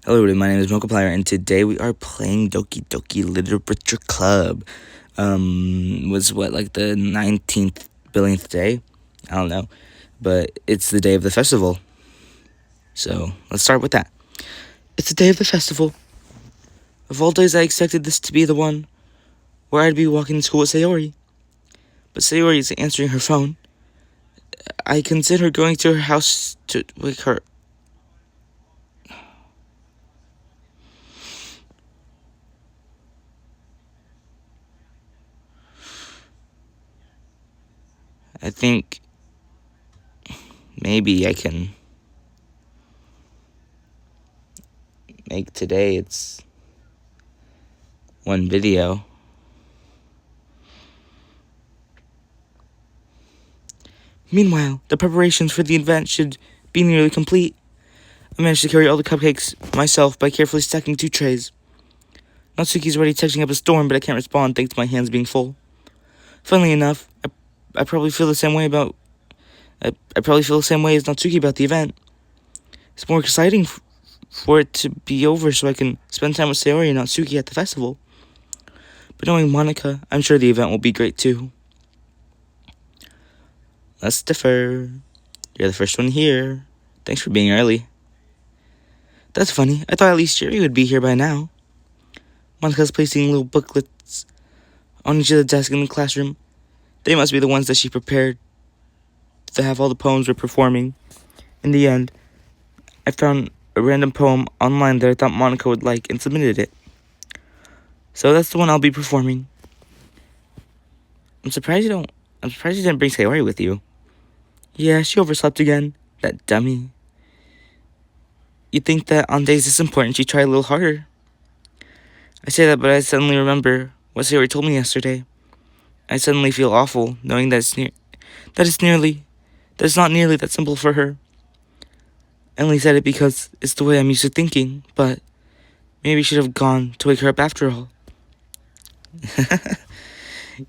Hello everybody, my name is Mokiplier, and today we are playing Ddlc Literature Club. Was what, like the 19th billionth day? I don't know, but it's the day of the festival. So, let's start with that. It's the day of the festival. Of all days, I expected this to be the one where I'd be walking to school with Sayori. But Sayori isn't answering her phone. I considered going to her house to wake her. I think maybe I can make today it's one video. Meanwhile, the preparations for the event should be nearly complete. I managed to carry all the cupcakes myself by carefully stacking 2 trays. Natsuki's already texting up a storm, but I can't respond thanks to my hands being full. Funnily enough, I probably feel the same way about... I probably feel the same way as Natsuki about the event. It's more exciting for it to be over so I can spend time with Sayori and Natsuki at the festival. But knowing Monika, I'm sure the event will be great too. Let's defer. You're the first one here. Thanks for being early. That's funny. I thought at least Jerry would be here by now. Monika's placing little booklets on each of the desks in the classroom. They must be the ones that she prepared to have all the poems we're performing. In the end, I found a random poem online that I thought Monika would like and submitted it. So that's the one I'll be performing. I'm surprised you didn't bring Sayori with you. Yeah, she overslept again. That dummy. You'd think that on days this important she'd try a little harder. I say that, but I suddenly remember what Sayori told me yesterday. I suddenly feel awful, knowing that it's not nearly that simple for her. I only said it because it's the way I'm used to thinking, but maybe I should have gone to wake her up after all.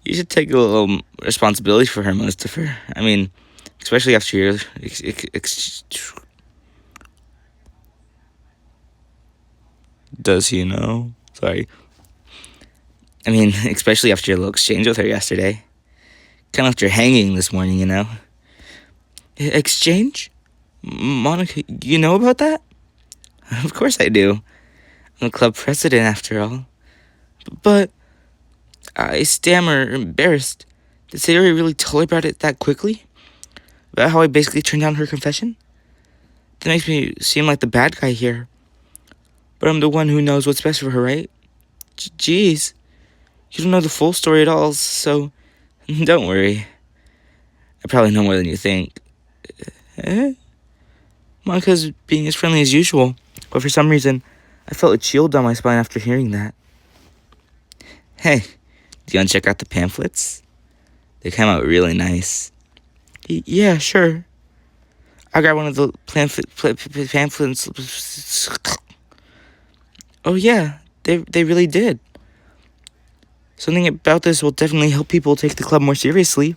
You should take a little responsibility for her, Mustafa. I mean, especially after your... Does he know? Sorry. I mean, especially after your little exchange with her yesterday. Kind of left her hanging this morning, you know? Exchange? Monika, you know about that? Of course I do. I'm a club president, after all. But I stammer, embarrassed. Did Sayori really tell her about it that quickly? About how I basically turned down her confession? That makes me seem like the bad guy here. But I'm the one who knows what's best for her, right? Jeez. You don't know the full story at all, so don't worry. I probably know more than you think. Monika's being as friendly as usual, but for some reason, I felt a chill down my spine after hearing that. Hey, do you want to check out the pamphlets? They came out really nice. Yeah, sure. I got one of the pamphlets. Oh yeah, they really did. Something about this will definitely help people take the club more seriously.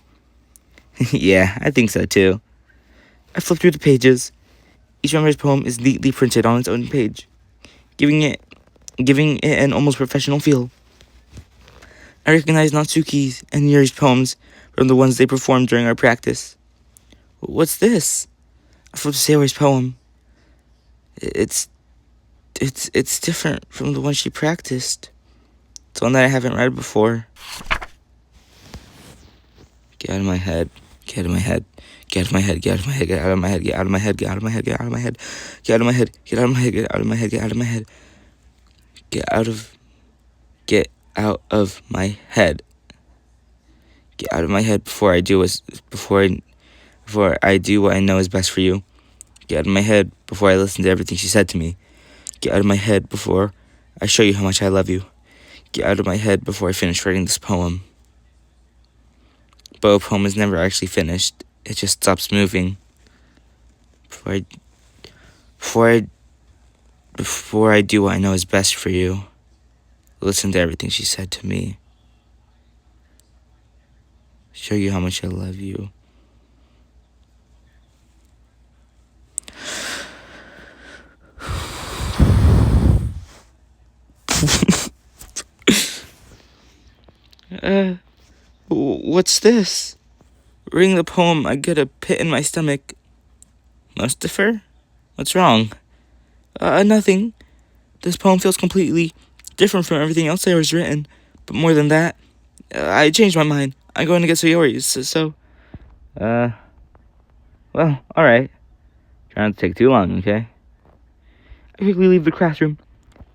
Yeah, I think so too. I flipped through the pages. Each member's poem is neatly printed on its own page, giving it an almost professional feel. I recognize Natsuki's and Yuri's poems from the ones they performed during our practice. What's this? I flipped Sayori's poem. It's different from the one she practiced. It's one that I haven't read before. Get out of my head. Get out of my head. Get out of my head. Get out of my head. Get out of my head. Get out of my head. Get out of my head. Get out of my head. Get out of my head. Get out of my head. Get out of my head. Get out of my head. Get out of my head. Get out of my head before I do what I know is best for you. Get out of my head before I listen to everything she said to me. Get out of my head before I show you how much I love you. Get out of my head before I finish writing this poem. But a poem is never actually finished. It just stops moving. Before I do what I know is best for you, listen to everything she said to me. Show you how much I love you. What's this? Reading the poem, I get a pit in my stomach. Mustafer? What's wrong? Nothing. This poem feels completely different from everything else that was written. But more than that, I changed my mind. I'm going to get sayori. Well, alright. Try not to take too long, okay? I quickly leave the classroom.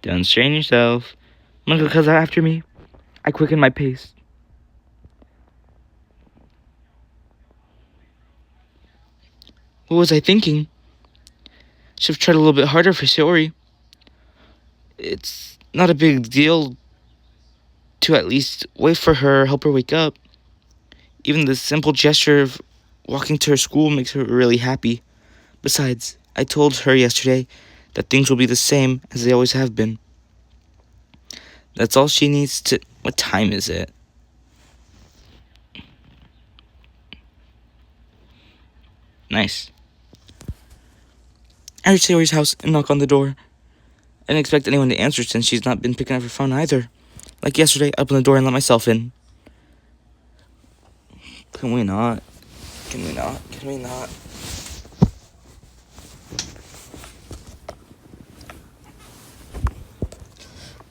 Don't strain yourself. Uncle comes out after me. I quicken my pace. What was I thinking? Should have tried a little bit harder for sayori. It's not a big deal to at least wait for her, help her wake up. Even the simple gesture of walking to her school makes her really happy. Besides, I told her yesterday that things will be the same as they always have been. That's all she needs to... What time is it? Nice. I reach sayori's house and knock on the door. I didn't expect anyone to answer since she's not been picking up her phone either. Like yesterday, I opened the door and let myself in. Can we not? Can we not? Can we not?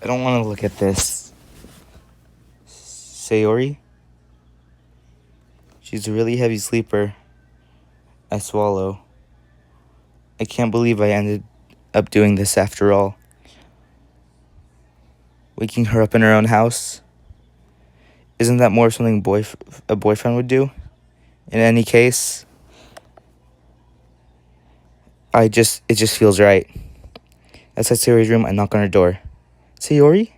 I don't want to look at this. Sayori? She's a really heavy sleeper. I swallow. I can't believe I ended up doing this after all. Waking her up in her own house? Isn't that more something a boyfriend would do? In any case, it just feels right. Outside Sayori's room, I knock on her door. Sayori?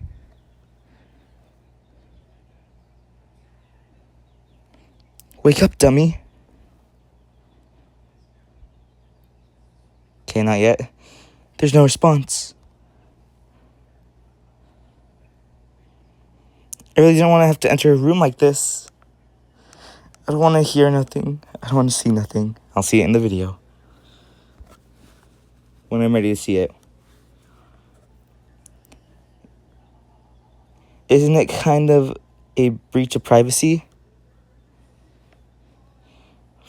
Wake up, dummy. Okay, not yet. There's no response. I really don't want to have to enter a room like this. I don't want to hear nothing. I don't want to see nothing. I'll see it in the video. When I'm ready to see it. Isn't it kind of a breach of privacy?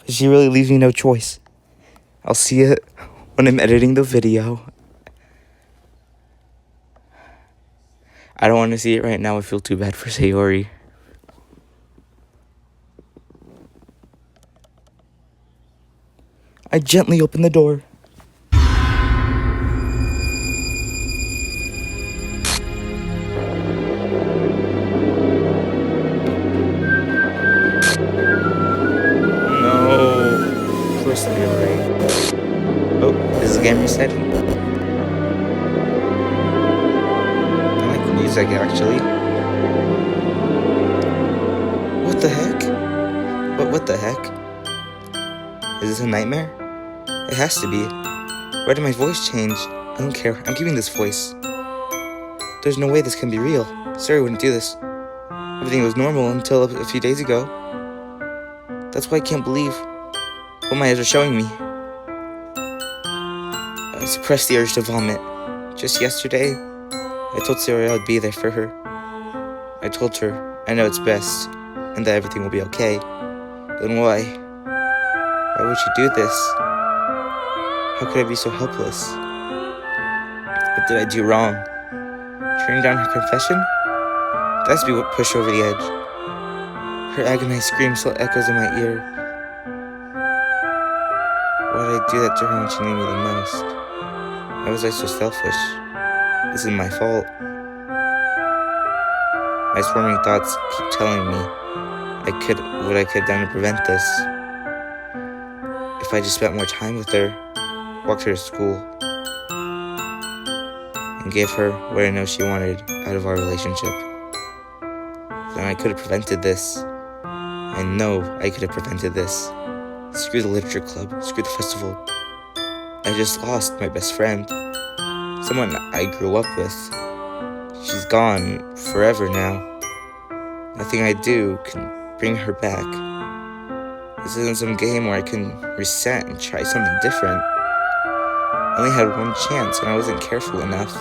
She really leaves me no choice. I'll see it when I'm editing the video. I don't want to see it right now. I feel too bad for sayori. I gently open the door. No. Of course I'll be alright. Oh, is the game resetting? I like the music, actually. What the heck? What the heck? Is this a nightmare? It has to be. Why did my voice change? I don't care. I'm keeping this voice. There's no way this can be real. Sayori wouldn't do this. Everything was normal until a few days ago. That's why I can't believe what my eyes are showing me. I suppressed the urge to vomit. Just yesterday, I told Sayori I'd be there for her. I told her I know it's best and that everything will be okay. Then why? Why would she do this? How could I be so helpless? What did I do wrong? Turning down her confession? That has to be what pushed her over the edge. Her agonized scream still echoes in my ear. Why did I do that to her when she needed me the most? Why was I so selfish? This is my fault. My swarming thoughts keep telling me what I could have done to prevent this. If I just spent more time with her, walked her to school, and gave her what I know she wanted out of our relationship, then I could have prevented this. I know I could have prevented this. Screw the literature club, screw the festival. I just lost my best friend. Someone I grew up with. She's gone forever now. Nothing I do can bring her back. This isn't some game where I can reset and try something different. I only had one chance and I wasn't careful enough.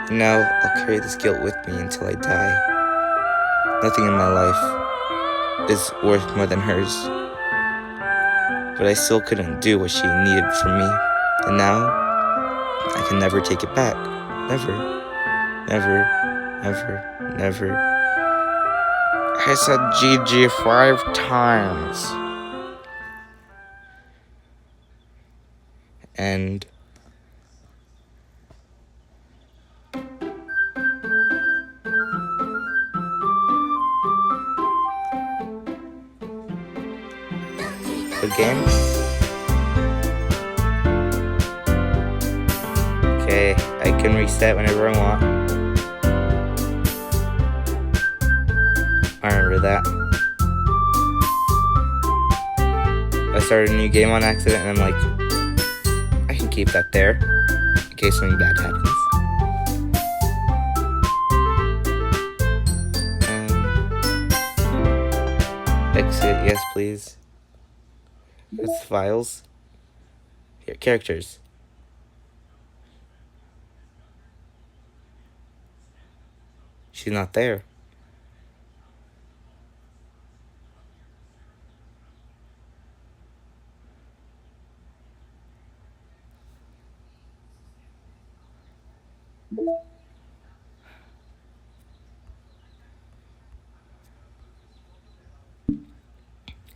Now I'll carry this guilt with me until I die. Nothing in my life is worth more than hers. But I still couldn't do what she needed from me. And now, I can never take it back. Never. Never. Never. Never. I said GG 5 times. And good game. Okay, I can reset whenever I want. I remember that. I started a new game on accident and I'm like, I can keep that there in case something bad happens. Exit, yes please. It's files. Here, characters. She's not there.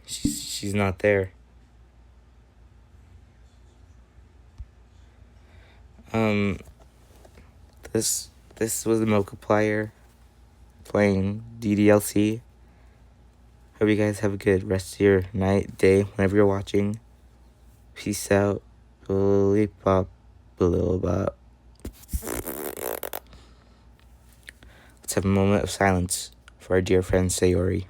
She's not there. This was the Mocha playing Ddlc. Hope you guys have a good rest of your night, day, whenever you're watching. Peace out. Bully pop, little bop. Let's have a moment of silence for our dear friend Sayori.